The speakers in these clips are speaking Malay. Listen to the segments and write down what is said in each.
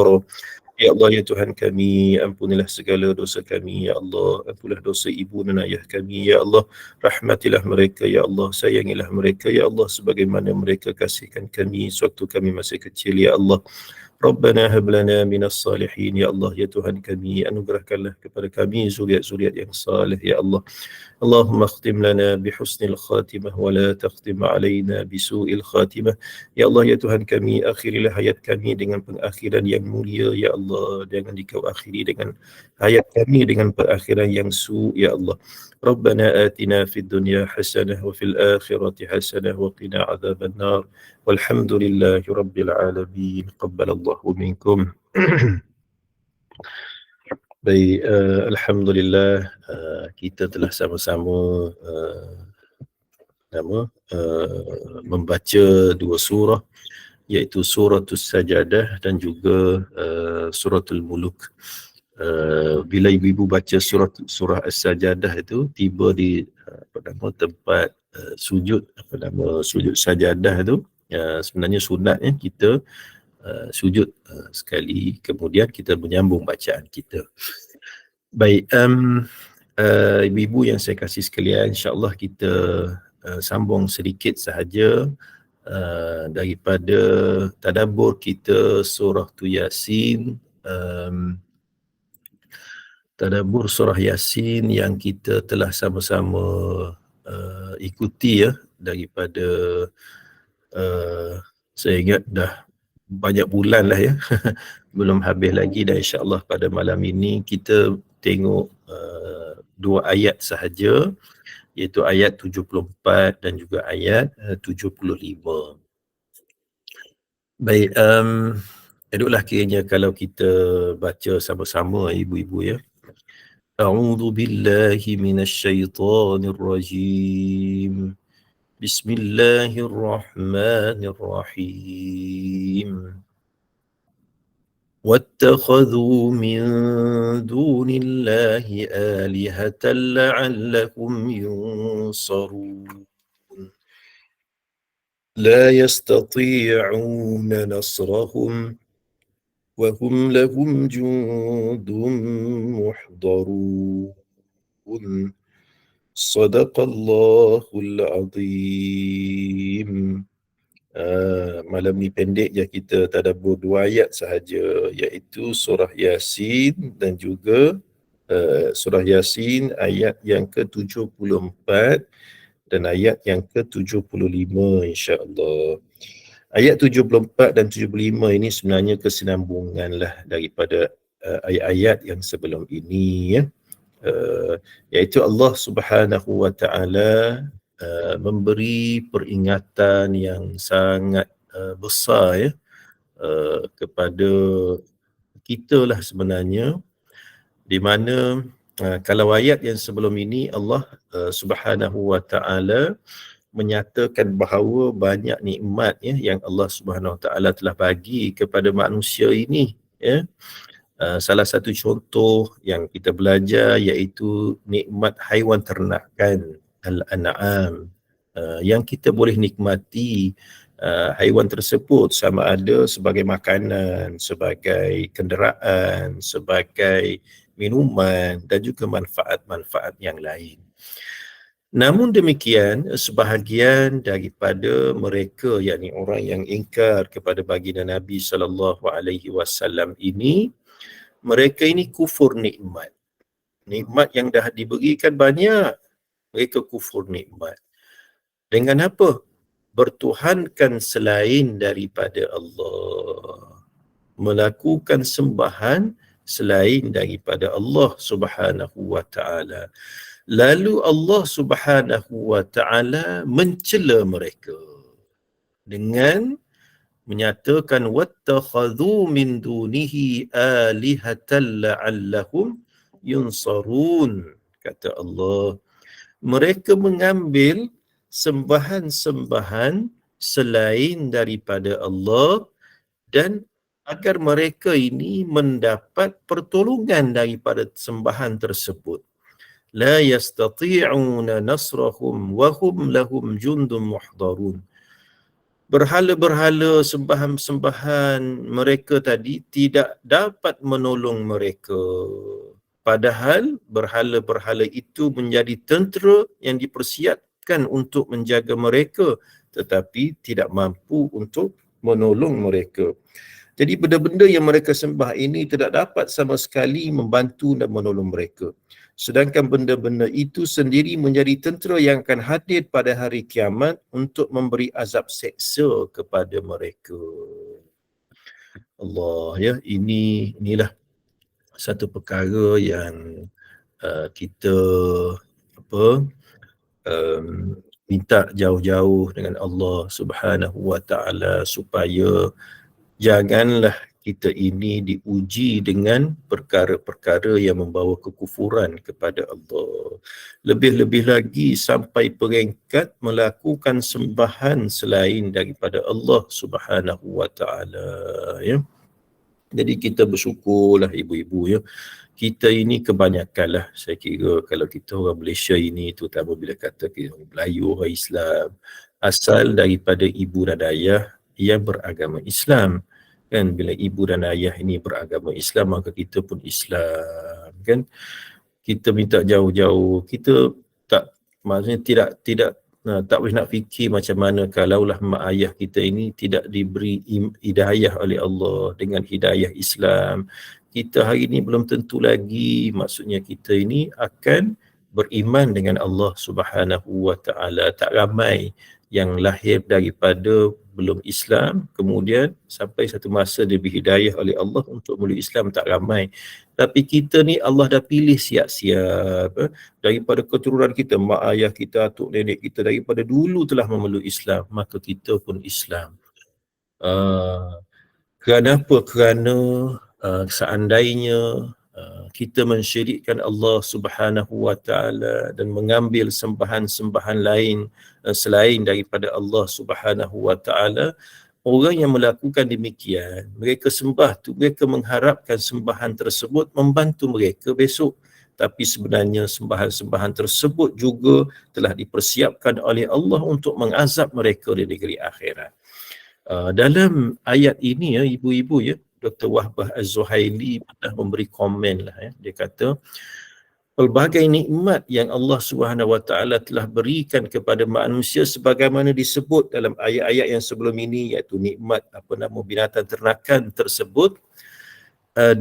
ghaffara. Ya Allah, ya Tuhan kami, ampunilah segala dosa kami, ya Allah. Ampunilah dosa ibu dan ayah kami, ya Allah. Rahmatilah mereka, ya Allah. Sayangilah mereka, ya Allah, sebagaimana mereka kasihkan kami sewaktu kami masih kecil, ya Allah. Rabbana hab lana minas salihin, ya Allah, ya Tuhan kami, anugerahkanlah kepada kami zuriat-zuriat yang saleh, ya Allah. اللهم اختم لنا بحسن الخاتمة ولا تختم علينا بسوء الخاتمة. Ya Allah, ya Tuhan kami, akhirilah hayat kami dengan pengakhiran yang mulia, ya Allah. Jangan dikau akhiri dengan hayat kami dengan perakhiran yang su, ya Allah. ربنا آتنا في الدنيا حسنة وفي الآخرة حسنة وقنا عذاب النار والحمد لله رب العالمين. قبل الله منكم. Baik, Alhamdulillah, kita telah sama-sama membaca dua surah, iaitu Suratul Sajadah dan juga Suratul Muluk. Bila ibu-ibu baca surah As-Sajadah itu, tiba di tempat sujud, sujud sajadah itu, sebenarnya sunatnya kita sujud sekali, kemudian kita menyambung bacaan kita. Baik, ibu-ibu yang saya kasih sekalian, insya-Allah kita sambung sedikit sahaja daripada tadabbur kita surah Yasin, tadabbur surah Yasin yang kita telah sama-sama ikuti ya, daripada saya ingat dah banyak bulan lah ya, belum habis lagi, dan insya-Allah pada malam ini kita tengok dua ayat sahaja, iaitu ayat 74 dan juga ayat 75. Baik, eloklah kiranya kalau kita baca sama-sama ibu-ibu ya. A'udzu billahi minasyaitonir rajim. Bismillahirrahmanirrahim. واتخذوا من دون الله آلهة لعلهم ينصرون لا يستطيعون نصرهم وهم لهم جند محضرون صدق الله العظيم. Malam ni pendek je, kita tadabbur dua ayat sahaja, iaitu surah Yasin dan juga surah Yasin ayat yang ke-74 dan ayat yang ke-75 insya-Allah. Ayat 74 dan 75 ini sebenarnya kesinambungan lah daripada ayat-ayat yang sebelum ini ya. Iaitu Allah Subhanahu wa taala memberi peringatan yang sangat besar ya, kepada kita lah sebenarnya, di mana kalau ayat yang sebelum ini Allah Subhanahu wa taala menyatakan bahawa banyak nikmat ya yang Allah Subhanahu wa taala telah bagi kepada manusia ini ya. Salah satu contoh yang kita belajar iaitu nikmat haiwan ternakan, al-an'am, yang kita boleh nikmati haiwan tersebut sama ada sebagai makanan, sebagai kenderaan, sebagai minuman dan juga manfaat-manfaat yang lain. Namun demikian, sebahagian daripada mereka, yakni orang yang ingkar kepada baginda Nabi SAW ini, mereka ini kufur nikmat. Nikmat yang dah diberikan banyak, mereka kufur nikmat. Dengan apa? Bertuhankan selain daripada Allah. Melakukan sembahan selain daripada Allah Subhanahu wa taala. Lalu Allah Subhanahu wa taala mencela mereka dengan menyatakan wattakhadhu min dunihi alihatan la'allahum yunsarun. Kata Allah, mereka mengambil sembahan-sembahan selain daripada Allah dan agar mereka ini mendapat pertolongan daripada sembahan tersebut. La yastati'una nasrahum wa hum lahum jundun muhdarun. berhala-berhala, sembahan-sembahan mereka tadi tidak dapat menolong mereka. Padahal berhala-berhala itu menjadi tentera yang dipersiapkan untuk menjaga mereka, tetapi tidak mampu untuk menolong mereka. Jadi benda-benda yang mereka sembah ini tidak dapat sama sekali membantu dan menolong mereka. Sedangkan benda-benda itu sendiri menjadi tentera yang akan hadir pada hari kiamat untuk memberi azab seksa kepada mereka. Allah, ya, inilah satu perkara yang kita minta jauh-jauh dengan Allah Subhanahu wa taala supaya janganlah kita ini diuji dengan perkara-perkara yang membawa kekufuran kepada Allah. Lebih-lebih lagi sampai peringkat melakukan sembahan selain daripada Allah Subhanahu wa taala, ya. Jadi kita bersyukurlah ibu-ibu, ya. Kita ini kebanyakanlah, saya kira kalau kita orang Malaysia ini, terutama bila kata kita orang Melayu, orang Islam, asal daripada ibu dan ayah yang beragama Islam. Kan, bila ibu dan ayah ini beragama Islam, maka kita pun Islam, kan. Kita minta jauh-jauh, kita maksudnya tidak tak boleh nak fikir macam mana kalaulah mak ayah kita ini tidak diberi hidayah oleh Allah dengan hidayah Islam. Kita hari ini belum tentu lagi, maksudnya kita ini akan beriman dengan Allah Subhanahu wa taala. Tak ramai yang lahir daripada belum Islam, kemudian sampai satu masa dia berhidayah oleh Allah untuk memeluk Islam, tak ramai. Tapi kita ni Allah dah pilih siap-siap, daripada keturunan kita, mak ayah kita, atuk nenek kita daripada dulu telah memeluk Islam, maka kita pun Islam. Kenapa? Kerana seandainya kita mensyirikkan Allah Subhanahu wa taala dan mengambil sembahan-sembahan lain selain daripada Allah Subhanahu wa taala, orang yang melakukan demikian, mereka sembah tu, mereka mengharapkan sembahan tersebut membantu mereka besok. Tapi sebenarnya sembahan-sembahan tersebut juga telah dipersiapkan oleh Allah untuk mengazab mereka di negeri akhirat. Dalam ayat ini, ya ibu-ibu, ya, Dr. Wahbah Az-Zuhaili pernah memberi komen lah, ya. Dia kata, pelbagai nikmat yang Allah Subhanahu wa taala telah berikan kepada manusia sebagaimana disebut dalam ayat-ayat yang sebelum ini, iaitu nikmat binatang ternakan tersebut,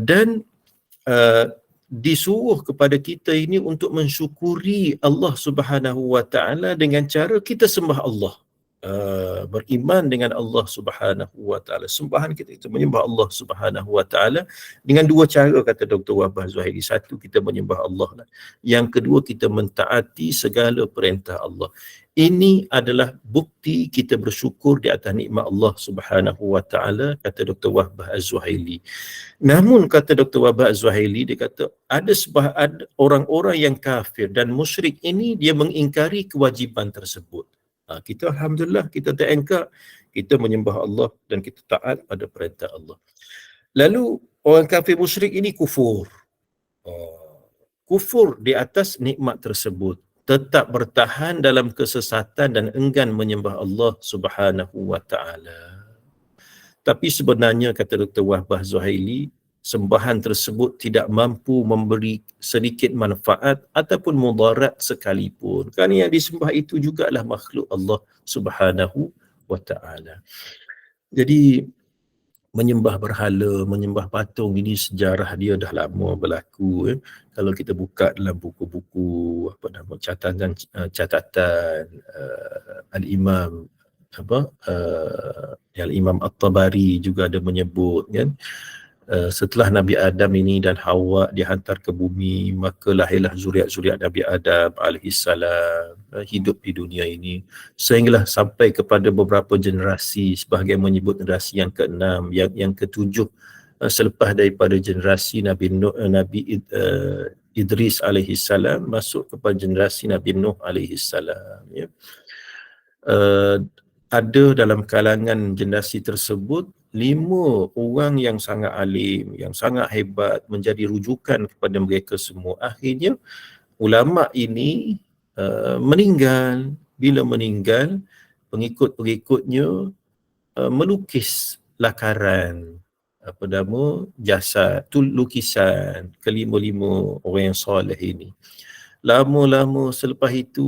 dan disuruh kepada kita ini untuk mensyukuri Allah Subhanahu wa taala dengan cara kita sembah Allah. Beriman dengan Allah Subhanahu wa taala. Sembahan kita menyembah Allah Subhanahu wa taala dengan dua cara, kata Dr. Wahbah Zuhaili. Satu, kita menyembah Allah lah. Yang kedua, kita mentaati segala perintah Allah. Ini adalah bukti kita bersyukur di atas nikmat Allah Subhanahu wa taala, kata Dr. Wahbah Az-Zuhaili. Namun kata Dr. Wahbah Az-Zuhaili, dia kata ada orang-orang yang kafir dan musyrik ini dia mengingkari kewajiban tersebut. Kita alhamdulillah, kita tak engkar, kita menyembah Allah dan kita taat pada perintah Allah. Lalu orang kafir musyrik ini kufur. Kufur di atas nikmat tersebut, tetap bertahan dalam kesesatan dan enggan menyembah Allah Subhanahu wa taala. Tapi sebenarnya, kata Dr. Wahbah Zuhaili, sembahan tersebut tidak mampu memberi sedikit manfaat ataupun mudarat sekalipun. Kerana yang disembah itu jugalah makhluk Allah Subhanahu wa taala. Jadi menyembah berhala, menyembah patung ini sejarah dia dah lama berlaku, ya. Kalau kita buka dalam buku-buku catatan Al-Imam Al-Imam At-Tabari juga ada menyebut, kan, setelah Nabi Adam ini dan Hawa dihantar ke bumi, maka lahirlah zuriat-zuriat Nabi Adam alaihissalam hidup di dunia ini sehinggalah sampai kepada beberapa generasi. Sebahagian menyebut generasi yang ke-6, yang ke-7 selepas daripada generasi Nabi Idris alaihissalam masuk kepada generasi Nabi Nuh alaihissalam, ya. Ada dalam kalangan generasi tersebut 5 orang yang sangat alim, yang sangat hebat, menjadi rujukan kepada mereka semua. Akhirnya ulama ini meninggal. Bila meninggal, pengikut-pengikutnya melukis lakaran jasad, lukisan kelima-lima orang yang soleh ini. Lama-lama selepas itu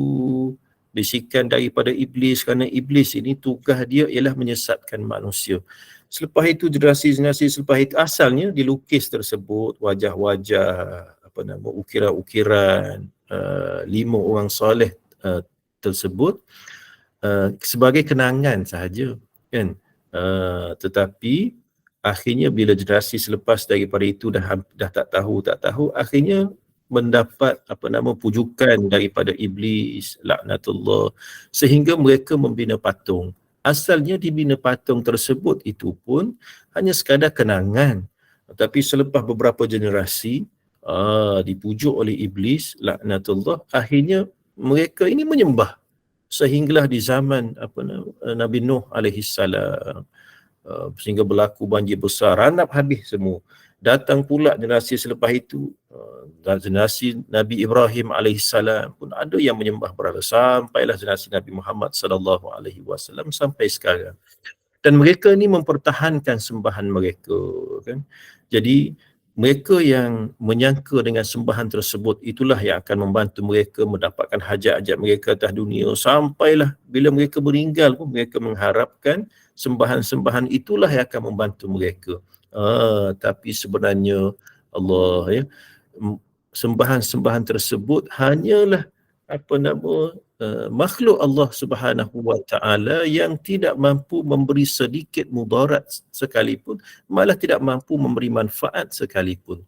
bisikan daripada iblis, kerana iblis ini tugas dia ialah menyesatkan manusia. Selepas itu generasi-generasi selepas itu asalnya dilukis tersebut wajah-wajah ukiran-ukiran 5 orang soleh tersebut sebagai kenangan sahaja, kan. Tetapi akhirnya bila generasi selepas daripada itu dah tak tahu, akhirnya mendapat pujukan daripada iblis, laknatullah, sehingga mereka membina patung. Asalnya dibina patung tersebut itu pun hanya sekadar kenangan, tapi selepas beberapa generasi dipujuk oleh iblis, laknatullah, akhirnya mereka ini menyembah sehinggalah di zaman Nabi Nuh alaihi salam, sehingga berlaku banjir besar, ranap habis semua. Datang pula generasi selepas itu, generasi Nabi Ibrahim alaihissalam pun ada yang menyembah berhala, sampailah generasi Nabi Muhammad sallallahu alaihi wasallam sampai sekarang. Dan mereka ni mempertahankan sembahan mereka, kan. Jadi mereka yang menyangka dengan sembahan tersebut itulah yang akan membantu mereka mendapatkan hajat-hajat mereka atas dunia, sampailah bila mereka meninggal pun mereka mengharapkan sembahan-sembahan itulah yang akan membantu mereka. Tapi sebenarnya Allah, sembahan-sembahan tersebut hanyalah makhluk Allah Subhanahu wa taala yang tidak mampu memberi sedikit mudarat sekalipun, malah tidak mampu memberi manfaat sekalipun.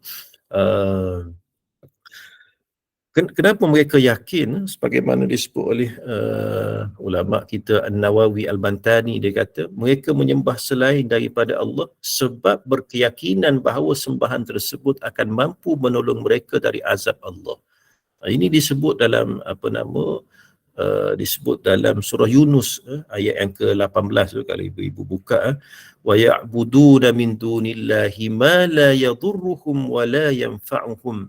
Kenapa mereka yakin, sebagaimana disebut oleh ulama kita An-Nawawi Al-Bantani, dia kata mereka menyembah selain daripada Allah sebab berkeyakinan bahawa sembahan tersebut akan mampu menolong mereka dari azab Allah. Ini disebut dalam disebut dalam surah Yunus ayat yang ke-18 tu, kalau ibu-ibu buka, wa ya'buduna min dunillahi ma la yadurruhum wa la yanfa'uhum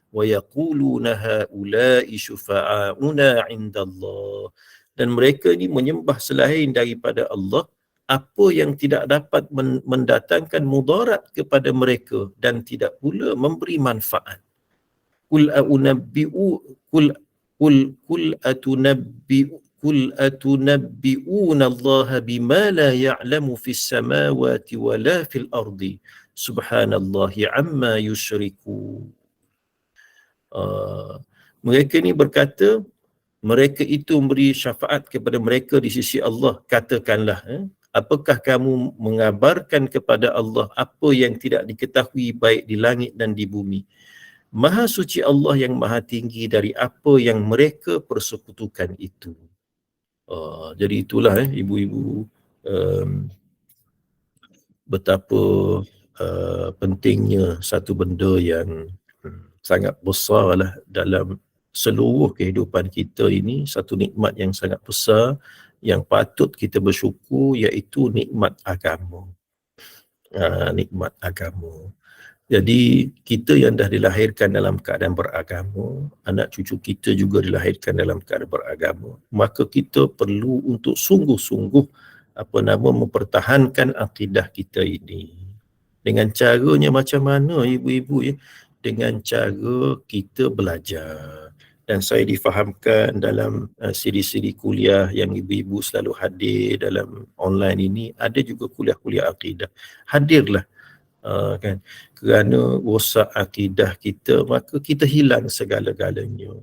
wa yaquluna haula'i syufa'auna 'indallah. Dan mereka ini menyembah selain daripada Allah apa yang tidak dapat mendatangkan mudarat kepada mereka dan tidak pula memberi manfaat. Qul atunabbi'una Allah bima la ya'lamu fis samawati wa la fil ardi subhanallahi amma yusyrikun. Mereka ni berkata mereka itu memberi syafaat kepada mereka di sisi Allah. Katakanlah, apakah kamu mengabarkan kepada Allah apa yang tidak diketahui baik di langit dan di bumi? Maha suci Allah yang maha tinggi dari apa yang mereka persekutukan itu. Jadi itulah ibu-ibu, betapa pentingnya satu benda yang sangat besar lah dalam seluruh kehidupan kita ini, satu nikmat yang sangat besar yang patut kita bersyukur, iaitu nikmat agama. Nikmat agama. Jadi kita yang dah dilahirkan dalam keadaan beragama, anak cucu kita juga dilahirkan dalam keadaan beragama, maka kita perlu untuk sungguh-sungguh mempertahankan akidah kita ini. Dengan caranya macam mana, ibu-ibu, dengan cara kita belajar. Dan saya difahamkan dalam siri-siri kuliah yang ibu-ibu selalu hadir dalam online ini, ada juga kuliah-kuliah akidah. Hadirlah, kan, kerana rosak akidah kita maka kita hilang segala-galanya.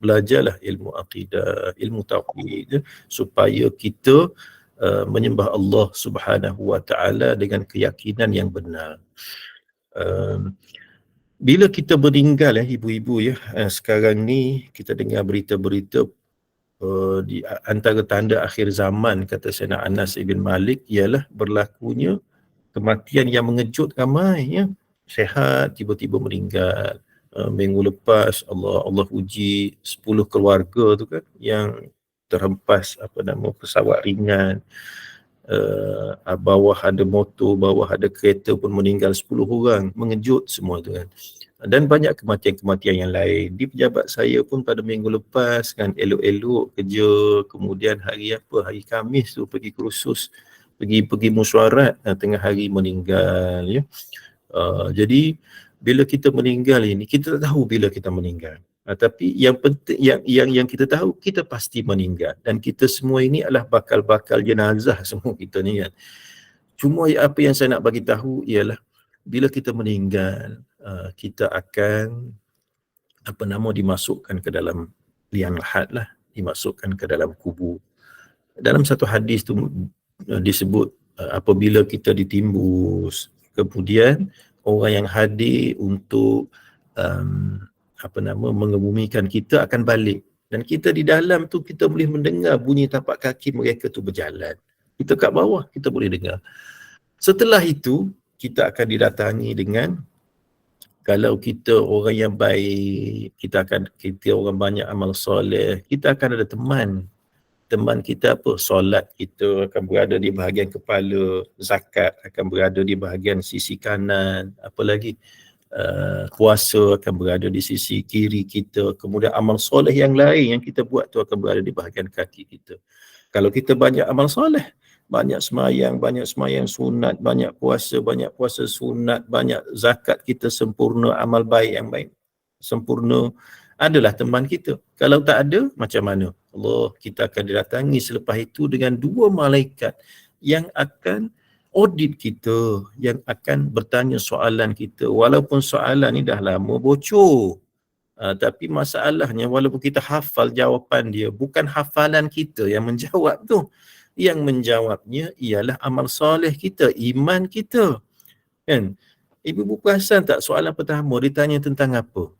Belajarlah ilmu akidah, ilmu tauhid, supaya kita menyembah Allah Subhanahu wa taala dengan keyakinan yang benar. Bila kita meninggal, ibu-ibu, sekarang ni kita dengar berita-berita di antara tanda akhir zaman, kata Sayyidina Anas ibn Malik, ialah berlakunya kematian yang mengejut ramai, sehat tiba-tiba meninggal. Minggu lepas Allah uji 10 keluarga tu kan yang terhempas pesawat ringan, bawah ada motor, bawah ada kereta pun meninggal 10 orang, mengejut semua tu kan. Dan banyak kematian-kematian yang lain. Di pejabat saya pun pada minggu lepas kan, elok-elok kerja, kemudian hari Khamis tu pergi kursus, pergi mesyuarat tengah hari meninggal, ya. Jadi bila kita meninggal ini, kita tak tahu bila kita meninggal. Tapi yang penting, yang kita tahu, kita pasti meninggal, dan kita semua ini adalah bakal jenazah semua kita ni kan. Cuma apa yang saya nak bagi tahu ialah bila kita meninggal, kita akan dimasukkan ke dalam liang lahat lah, dimasukkan ke dalam kubur. Dalam satu hadis tu disebut apabila kita ditimbus, kemudian orang yang hadir untuk mengebumikan kita akan balik, dan kita di dalam tu kita boleh mendengar bunyi tapak kaki mereka tu berjalan. Kita kat bawah kita boleh dengar. Setelah itu kita akan didatangi dengan, kalau kita orang yang baik, kita orang banyak amal soleh, kita akan ada teman kita apa? Solat kita akan berada di bahagian kepala, zakat akan berada di bahagian sisi kanan, apa lagi? Puasa akan berada di sisi kiri kita, kemudian amal soleh yang lain yang kita buat tu akan berada di bahagian kaki kita. Kalau kita banyak amal soleh, banyak semayang sunat, banyak puasa sunat, banyak zakat kita sempurna, amal baik yang baik sempurna, adalah teman kita. Kalau tak ada, macam mana? Allah, kita akan didatangi selepas itu dengan dua malaikat yang akan audit kita, yang akan bertanya soalan kita. Walaupun soalan ni dah lama bocor, tapi masalahnya walaupun kita hafal jawapan dia, bukan hafalan kita yang menjawab tu. Yang menjawabnya ialah amal soleh kita, iman kita. Kan? Ibu perasan tak soalan pertama ditanya tentang apa?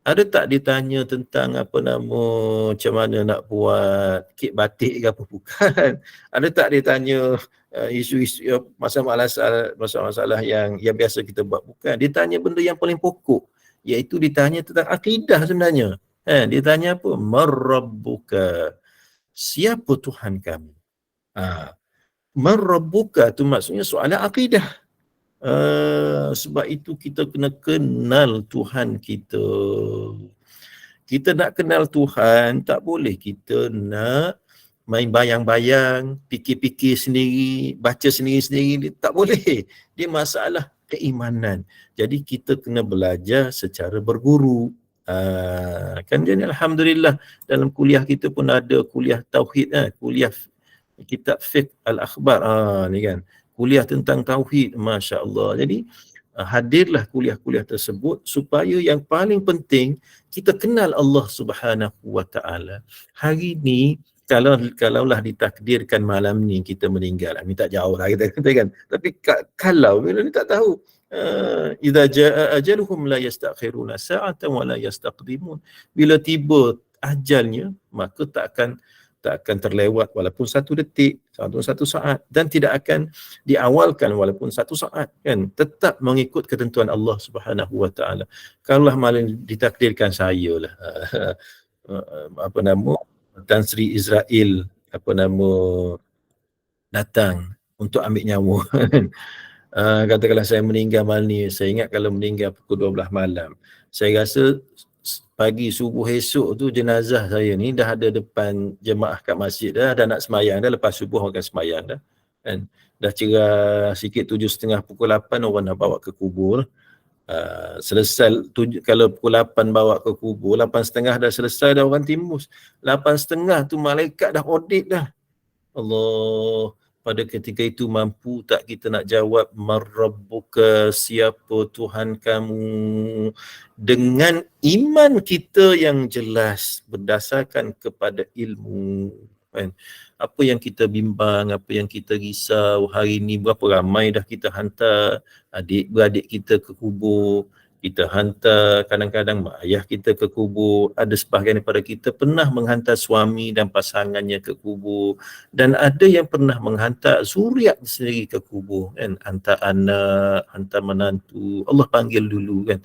Ada tak ditanya tentang macam mana nak buat kek batik ke apa? Bukan. Ada tak ditanya isu-isu masalah yang biasa kita buat? Bukan. Ditanya benda yang paling pokok, iaitu ditanya tentang akidah sebenarnya. Ditanya apa? Marrabbuka. Siapa Tuhan kami? Marrabbuka tu maksudnya soalan akidah. Sebab itu kita kena kenal Tuhan kita. Kita nak kenal Tuhan, tak boleh kita nak main bayang-bayang, fikir-fikir sendiri, baca sendiri-sendiri, tak boleh. Dia masalah keimanan. Jadi kita kena belajar secara berguru. Kan jadi alhamdulillah dalam kuliah kita pun ada kuliah tauhid, kuliah kitab fiqh al-akhbar, ni kan, kuliah tentang tauhid, masya-Allah. Jadi hadirlah kuliah-kuliah tersebut supaya yang paling penting kita kenal Allah Subhanahu wa taala. Hari ni kalaulah ditakdirkan malam ni kita meninggal, ni tak jauh lah kita kata kan, tapi kalau bila ni tak tahu, idza jaa ajaluhum la yastakhiruna sa'atan wa la yastaqdimun. Bila tiba ajalnya, maka tak akan terlewat walaupun satu detik, satu saat, dan tidak akan diawalkan walaupun satu saat, kan, tetap mengikut ketentuan Allah Subhanahu wa taala. Kalaulah malah ditakdirkan saya lah Tan Sri Israel datang untuk ambil nyawa. Katakanlah saya meninggal malam ni, saya ingat kalau meninggal pukul 12 malam, saya rasa pagi subuh esok tu jenazah saya ni dah ada depan jemaah kat masjid dah nak semayang dah, lepas subuh orang akan semayang dah, kan. Dah cerah sikit 7.30, pukul 8 orang dah bawa ke kubur. Selesai kalau pukul 8 bawa ke kubur, 8.30 dah selesai dah orang timbus. 8.30 tu malaikat dah audit dah. Allah, pada ketika itu mampu tak kita nak jawab marrabbuka, siapa Tuhan kamu, dengan iman kita yang jelas berdasarkan kepada ilmu, kan? Apa yang kita bimbang, apa yang kita risau hari ni, berapa ramai dah kita hantar adik-beradik kita ke kubur, kita hantar kadang-kadang mak ayah kita ke kubur, ada sebahagian daripada kita pernah menghantar suami dan pasangannya ke kubur, dan ada yang pernah menghantar zuriat sendiri ke kubur, kan, hantar anak, hantar menantu, Allah panggil dulu, kan.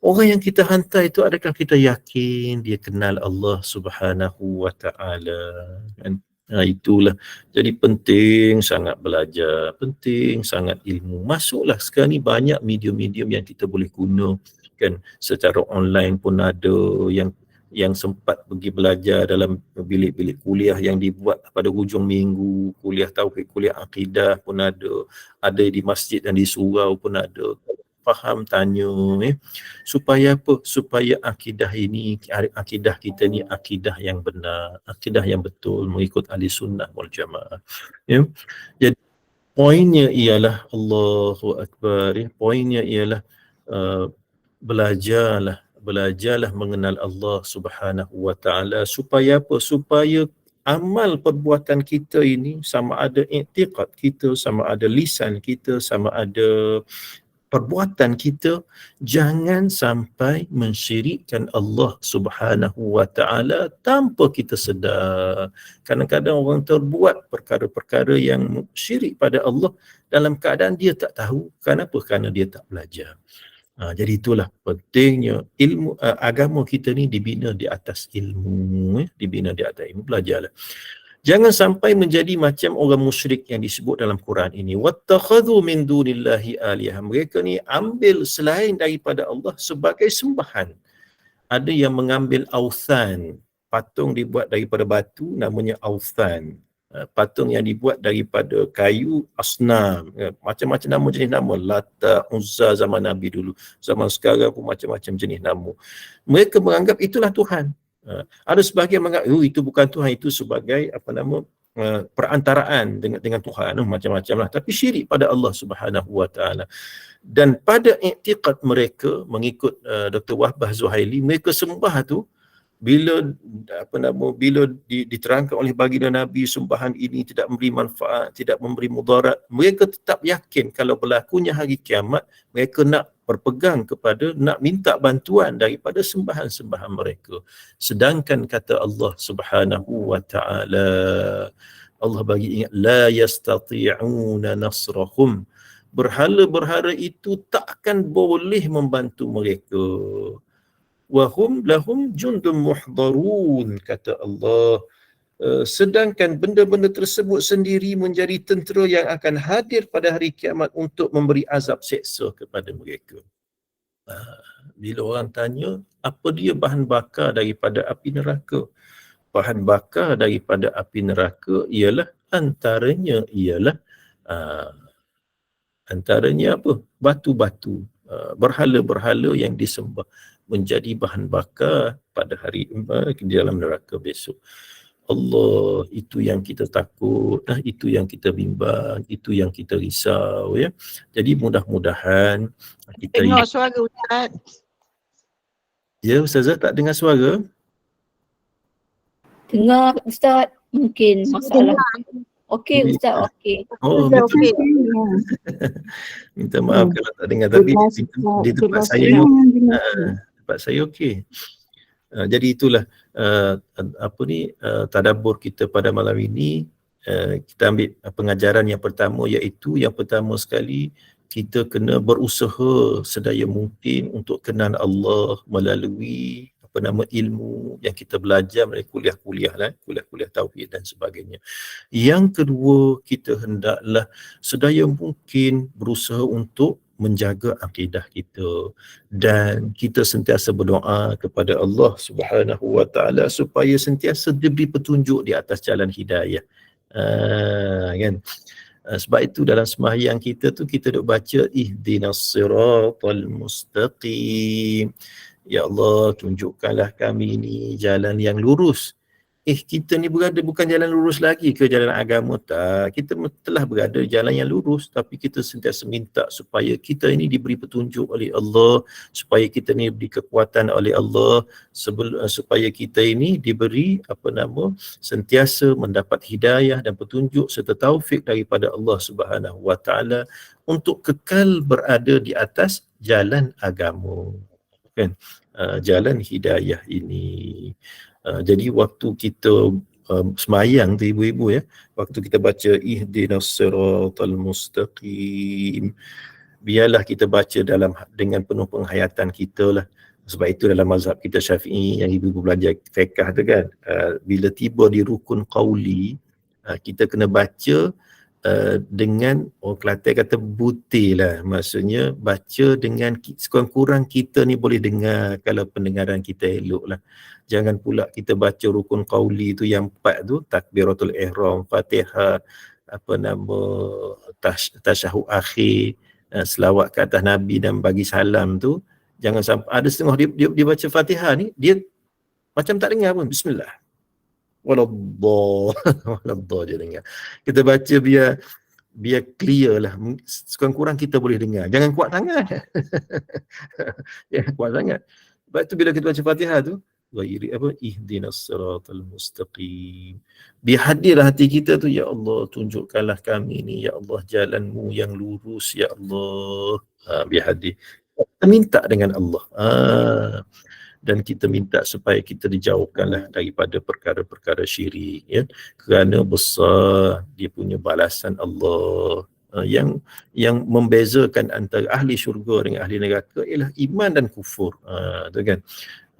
Orang yang kita hantar itu, adakah kita yakin dia kenal Allah Subhanahu wa taala, kan? Itulah. Jadi penting sangat belajar, penting sangat ilmu. Masuklah sekarang ni banyak medium-medium yang kita boleh guna, kan. Secara online pun ada yang yang sempat pergi belajar dalam bilik-bilik kuliah yang dibuat pada hujung minggu, kuliah tauhid, kuliah akidah pun ada di masjid dan di surau pun ada. Faham, tanya, supaya apa? Supaya akidah kita ni akidah yang benar, akidah yang betul mengikut ahli sunnah wal jamaah. Ya. Jadi poinnya ialah Allahu Akbar, poinnya ialah uh, belajarlah mengenal Allah Subhanahu wa taala supaya apa? Supaya amal perbuatan kita ini, sama ada i'tiqad kita, sama ada lisan kita, sama ada perbuatan kita, jangan sampai mensyirikkan Allah Subhanahu wa taala tanpa kita sedar. Kadang-kadang orang terbuat perkara-perkara yang syirik pada Allah dalam keadaan dia tak tahu. Kenapa? Kerana dia tak belajar. Jadi itulah pentingnya ilmu, agama kita ni dibina di atas ilmu, dibina di atas ilmu. Belajarlah. Jangan sampai menjadi macam orang musyrik yang disebut dalam Quran ini. Wattakhadhu min dunillahi alihah. Mereka ni ambil selain daripada Allah sebagai sembahan. Ada yang mengambil authan, patung dibuat daripada batu namanya authan. Patung yang dibuat daripada kayu asnam, macam-macam nama, jenis nama, Lata, Uzza zaman Nabi dulu, zaman sekarang pun macam-macam jenis nama. Mereka menganggap itulah Tuhan. Ada sebahagian menganggap itu bukan Tuhan, itu sebagai perantaraan dengan Tuhan, macam-macam lah, tapi syirik pada Allah Subhanahu wa taala. Dan pada i'tiqad mereka mengikut Dr. Wahbah Zuhaili, mereka sembah tu bila diterangkan oleh baginda Nabi sembahan ini tidak memberi manfaat, tidak memberi mudarat, mereka tetap yakin kalau berlakunya hari kiamat, mereka nak berpegang kepada, nak minta bantuan daripada sembahan-sembahan mereka. Sedangkan kata Allah Subhanahu wa taala, Allah bagi ingat, la yastati'una nasrahum. Berhala-berhala itu takkan boleh membantu mereka. Wahum lahum jundum muhdarun, kata Allah. Sedangkan benda-benda tersebut sendiri menjadi tentera yang akan hadir pada hari kiamat untuk memberi azab seksa kepada mereka. Bila orang tanya, apa dia bahan bakar daripada api neraka? Bahan bakar daripada api neraka ialah antaranya apa? Batu-batu, berhala-berhala yang disembah menjadi bahan bakar pada hari di dalam neraka besok. Allah, itu yang kita takut, itu yang kita bimbang, itu yang kita risau, ya. Jadi mudah-mudahan kita tengok suara Ustaz. Ya, Ustazah tak dengar suara? Dengar Ustaz, mungkin masalah. Okey Ustaz, okey. Oh, Ustaz, okey. minta maaf kalau tak dengar, tapi di tempat saya tempat saya okey. Jadi itulah tadabbur kita pada malam ini. Kita ambil pengajaran yang pertama, iaitu yang pertama sekali kita kena berusaha sedaya mungkin untuk kenal Allah melalui ilmu yang kita belajar melalui kuliah-kuliah tauhid dan sebagainya. Yang kedua, kita hendaklah sedaya mungkin berusaha untuk menjaga akidah kita, dan kita sentiasa berdoa kepada Allah Subhanahu wa taala supaya sentiasa diberi petunjuk di atas jalan hidayah. Kan? Sebab itu dalam sembahyang kita tu kita duk baca ihdinas siratal mustaqim. Ya Allah, tunjukkanlah kami ni jalan yang lurus. Kita ni berada bukan jalan lurus lagi ke jalan agama? Tak. Kita telah berada jalan yang lurus, tapi kita sentiasa minta supaya kita ini diberi petunjuk oleh Allah, supaya kita ni diberi kekuatan oleh Allah, supaya kita ini diberi sentiasa mendapat hidayah dan petunjuk serta taufik daripada Allah Subhanahu wa taala untuk kekal berada di atas jalan agama. Kan? Jalan hidayah ini. Jadi waktu kita semayang tu ibu-ibu, ya, waktu kita baca ihdinas siratal mustaqim, biarlah kita baca dengan penuh penghayatan kita lah. Sebab itu dalam mazhab kita Syafi'i yang ibu-ibu belajar fiqh tu kan, bila tiba di rukun qauli, kita kena baca dengan orang Kelantan kata butir lah, maksudnya baca dengan sekurang-kurang kita ni boleh dengar kalau pendengaran kita elok lah. Jangan pula kita baca rukun qauli tu yang 4 tu, takbiratul ihram, Fatihah, apa nama, tasyahud akhir, selawat ke atas Nabi dan bagi salam tu, jangan sampai ada setengah dia baca Fatihah ni dia macam tak dengar pun, bismillah waladhdall waladhdall dia dengar. Kita baca biar clear lah, sekurang-kurang kita boleh dengar, jangan kuat sangat. Jangan kuat sangat. Sebab tu bila kita baca Fatihah tu, ihdinas siratal mustaqim, biar hadirlah hati kita tu, ya Allah tunjukkanlah kami ni ya Allah jalanmu yang lurus ya Allah. Biar hadir, kita minta dengan Allah. Dan kita minta supaya kita dijauhkanlah daripada perkara-perkara syirik, ya, kerana besar dia punya balasan Allah. Yang membezakan antara ahli syurga dengan ahli neraka ialah iman dan kufur. Tu kan,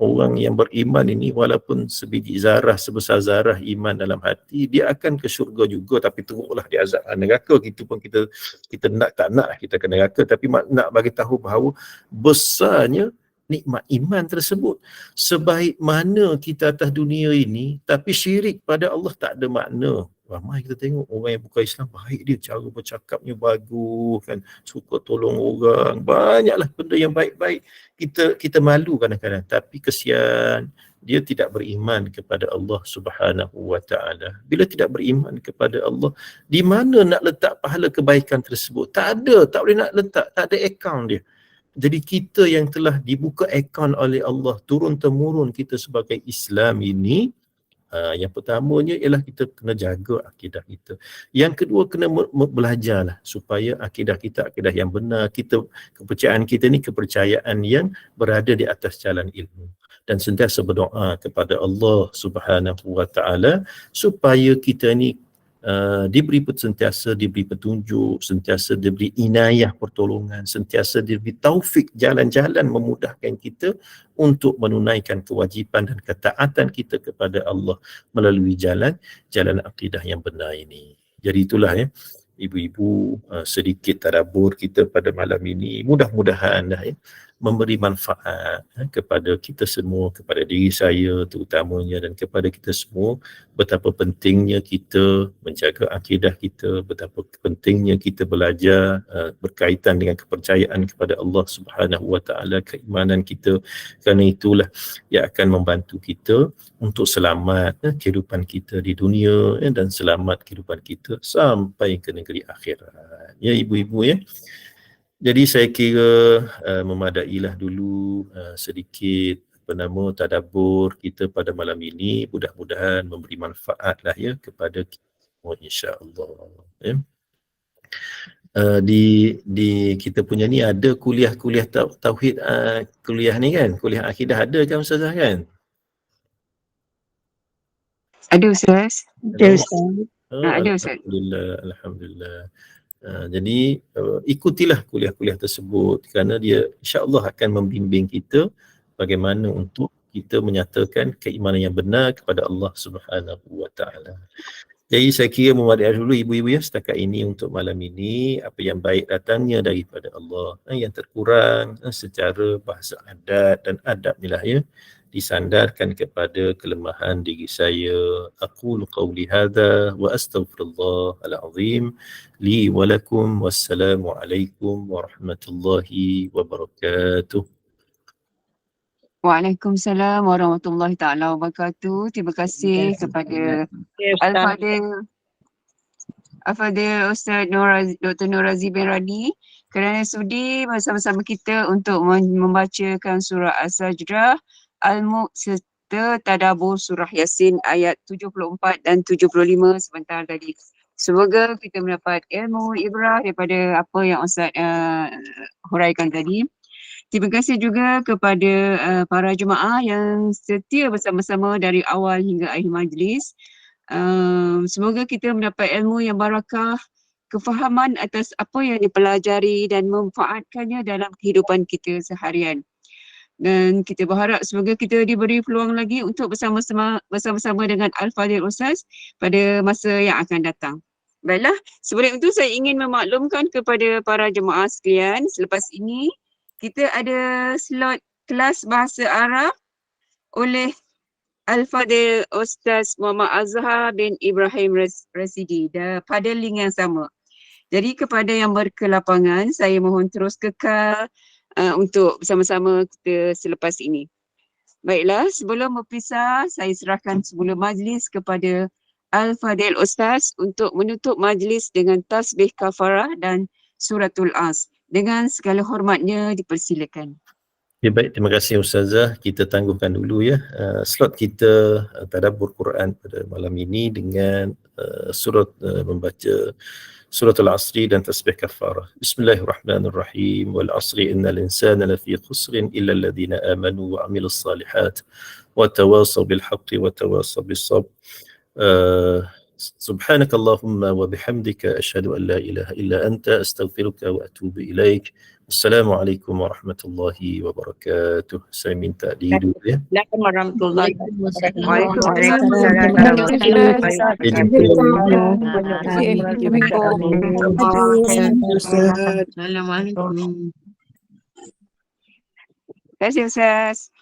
orang yang beriman ini walaupun sebiji zarah, sebesar zarah iman dalam hati, dia akan ke syurga juga, tapi teruklah di azab neraka. Kita pun kita nak tak nak kita ke neraka, tapi nak bagi tahu bahawa besarnya nikmat iman tersebut. Sebaik mana kita atas dunia ini, tapi syirik pada Allah tak ada makna. Ramai kita tengok orang yang bukan Islam, baik dia, cara bercakapnya bagus kan, suka tolong orang, banyaklah benda yang baik-baik. Kita malu kadang-kadang, tapi kesian dia tidak beriman kepada Allah Subhanahu wa taala. Bila tidak beriman kepada Allah, di mana nak letak pahala kebaikan tersebut? Tak ada, tak boleh nak letak, tak ada akaun dia. Jadi kita yang telah dibuka akaun oleh Allah turun-temurun kita sebagai Islam ini, yang pertamanya ialah kita kena jaga akidah kita. Yang kedua, kena belajarlah supaya akidah kita akidah yang benar. Kepercayaan kita ni kepercayaan yang berada di atas jalan ilmu. Dan sentiasa berdoa kepada Allah Subhanahu wa taala supaya kita ni sentiasa diberi petunjuk, sentiasa diberi inayah pertolongan, sentiasa diberi taufik jalan-jalan memudahkan kita untuk menunaikan kewajipan dan ketaatan kita kepada Allah melalui jalan akidah yang benar ini. Jadi itulah ya, ibu-ibu, sedikit tadabbur kita pada malam ini, mudah-mudahan memberi manfaat kepada kita semua, kepada diri saya terutamanya dan kepada kita semua, betapa pentingnya kita menjaga akidah kita, betapa pentingnya kita belajar berkaitan dengan kepercayaan kepada Allah Subhanahu wa taala, keimanan kita, kerana itulah yang akan membantu kita untuk selamat kehidupan kita di dunia dan selamat kehidupan kita sampai ke negeri akhirat. Ya ibu-ibu ya. Jadi saya kira memadailah dulu sedikit tadabbur kita pada malam ini. Mudah-mudahan memberi manfaat lah ya kepada kita semua, insya-Allah. Ya. Di kita punya ni ada kuliah-kuliah tauhid, kuliah ni kan, kuliah akidah ada kan Ustazah kan? Ada Ustaz. Ada Ustaz. Ada Ustaz. Alhamdulillah. Jadi ikutilah kuliah-kuliah tersebut kerana dia insya-Allah akan membimbing kita bagaimana untuk kita menyatakan keimanan yang benar kepada Allah Subhanahu wa taala. Jadi saya kira memadai dulu ibu-ibu ya setakat ini untuk malam ini. Apa yang baik datangnya daripada Allah, yang terkurang secara bahasa adat dan adab nilah ya, disandarkan kepada kelemahan diri saya. Aqulu qawli hadha wa astaghfirullahal azim li wa lakum. Wassalamu alaikum warahmatullahi wabarakatuh. Waalaikumsalam warahmatullahi taala wabarakatuh. Terima kasih kepada Al-Fadhil Ustaz Dr. Nur Razi bin Radi kerana sudi bersama-sama kita untuk membacakan surah As-Sajdah, Al-Mulk serta tadabbur surah Yasin ayat 74 dan 75 sebentar tadi. Semoga kita mendapat ilmu ibrah daripada apa yang Ustaz huraikan tadi. Terima kasih juga kepada para jemaah yang setia bersama-sama dari awal hingga akhir majlis. Semoga kita mendapat ilmu yang barakah, kefahaman atas apa yang dipelajari dan memanfaatkannya dalam kehidupan kita seharian. Dan kita berharap semoga kita diberi peluang lagi untuk bersama-sama dengan Al-Fadhil Ustaz pada masa yang akan datang. Baiklah, sebelum itu saya ingin memaklumkan kepada para jemaah sekalian, selepas ini kita ada slot kelas bahasa Arab oleh Al-Fadil Ustaz Muhammad Azhar bin Ibrahim Rasidi pada link yang sama. Jadi kepada yang berkelapangan, saya mohon terus kekal untuk bersama-sama kita selepas ini. Baiklah, sebelum berpisah, saya serahkan semula majlis kepada Al-Fadil Ustaz untuk menutup majlis dengan tasbih kafarah dan suratul As. Dengan segala hormatnya dipersilakan. Ya, baik, terima kasih Ustazah. Kita tangguhkan dulu ya slot kita tadabbur Quran pada malam ini dengan membaca suratul Asri dan tasbih kafarah. Bismillahirrahmanirrahim. Wal asri innal insana lafi khusrin illa alladhina amanu wa amilus salihat wa tawasaw bil haqqi wa tawasaw bis sabr. سبحانك اللهم وبحمدك أشهد أن لا إله إلا أنت أستغفرك وأتوب إليك. السلام عليكم ورحمة الله وبركاته. Saya minta dulu ya. Assalamualaikum warahmatullahi Assalamualaikum. Terima kasih Ustaz.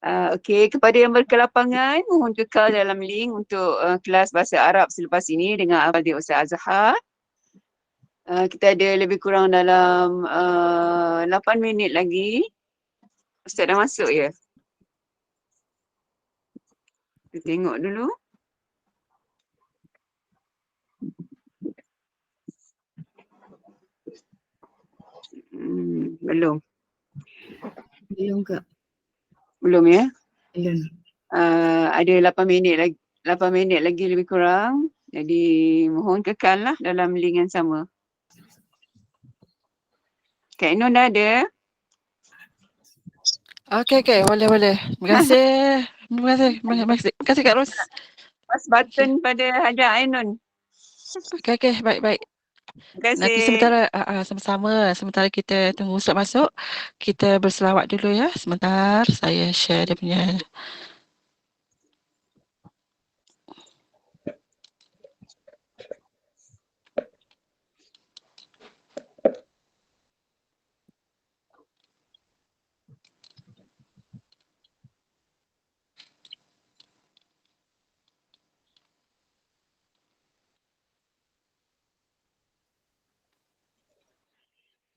Okey, kepada yang berkelapangan, mohon kekal dalam link untuk kelas bahasa Arab selepas ini dengan Al-Fadil Ustaz Azhar. Kita ada lebih kurang dalam 8 minit lagi. Ustaz dah masuk ya? Kita tengok dulu. Belum. Belum ke? Belum ya? Belum. Ada 8 minit lagi lebih kurang. Jadi mohon kekal lah dalam link yang sama. Kak Ainun dah ada? Okey, boleh. Terima kasih Kak Ros. Pas button pada Hajar Ainun. Okey, baik. Terima kasih. Nanti sementara kita tunggu Ustaz masuk, kita berselawat dulu ya. Sebentar saya share dia punya.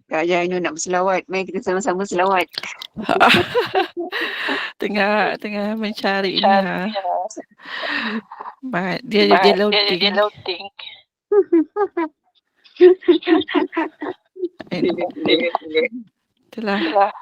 Kak Hajar Ainun nak berselawat. Mari kita sama-sama selawat. tengah mencari ni ha. Dia loading. Itulah.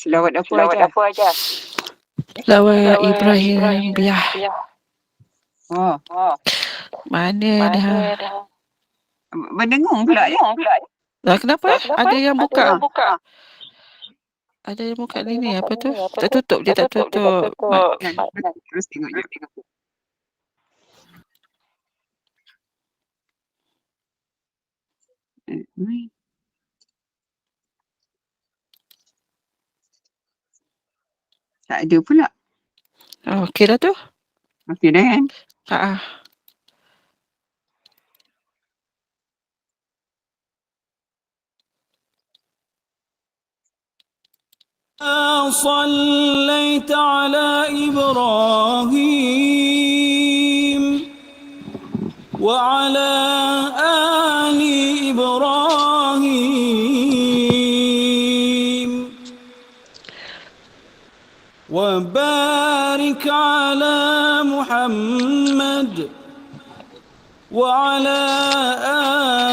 Selawat apa aja? Selawat Ibrahim Biah. Oh. Mana dah? Mendengung pula ya? Lah kenapa? Ada yang buka. Ada yang buka ni apa tu? Tak tutup. Terus tengok je. Tak ada pula. Oh, okey dah tu. Okey dah kan? صليت على إبراهيم وعلى آل إبراهيم وبارك على محمد وعلى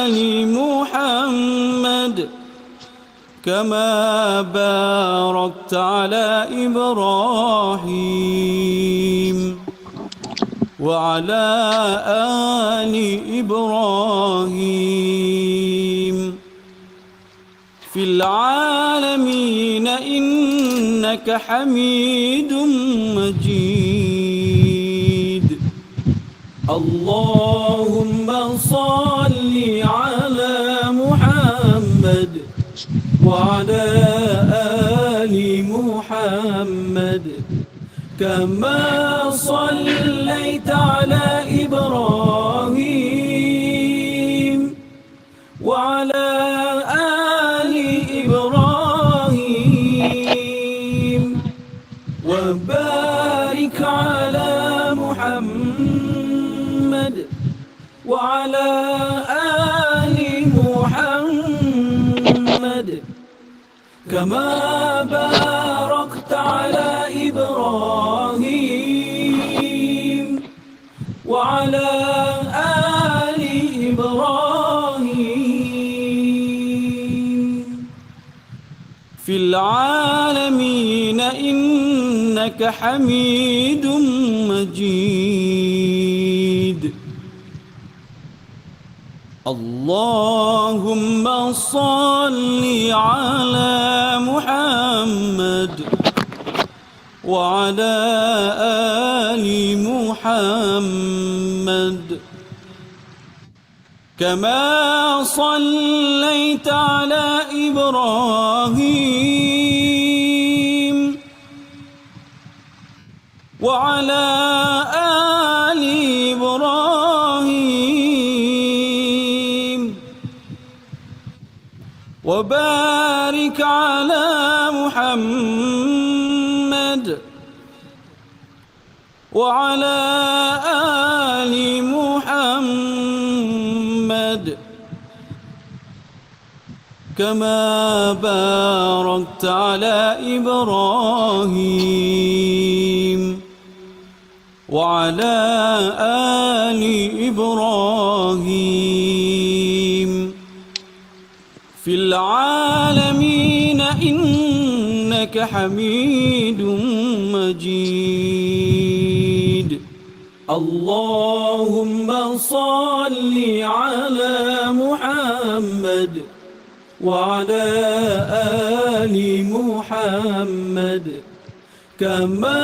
آل محمد كما باركت على إبراهيم وعلى آل إبراهيم في العالمين إنك حميد مجيد. اللهم صل على محمد وعلى آل محمد كما صليت على إبراهيم وعلى آل إبراهيم وبارك على محمد وعلى آل محمد كما باركت على إبراهيم وعلى آل إبراهيم في العالمين إنك حميد مجيد. اللهم صل على محمد وعلى آل محمد كما صليت على إبراهيم وعلى آل إبراهيم وبارك على محمد وعلى آل محمد كما باركت على إبراهيم وعلى آل إبراهيم في العالمين إنك حميد مجيد. اللهم صل على محمد وعلى آل محمد كما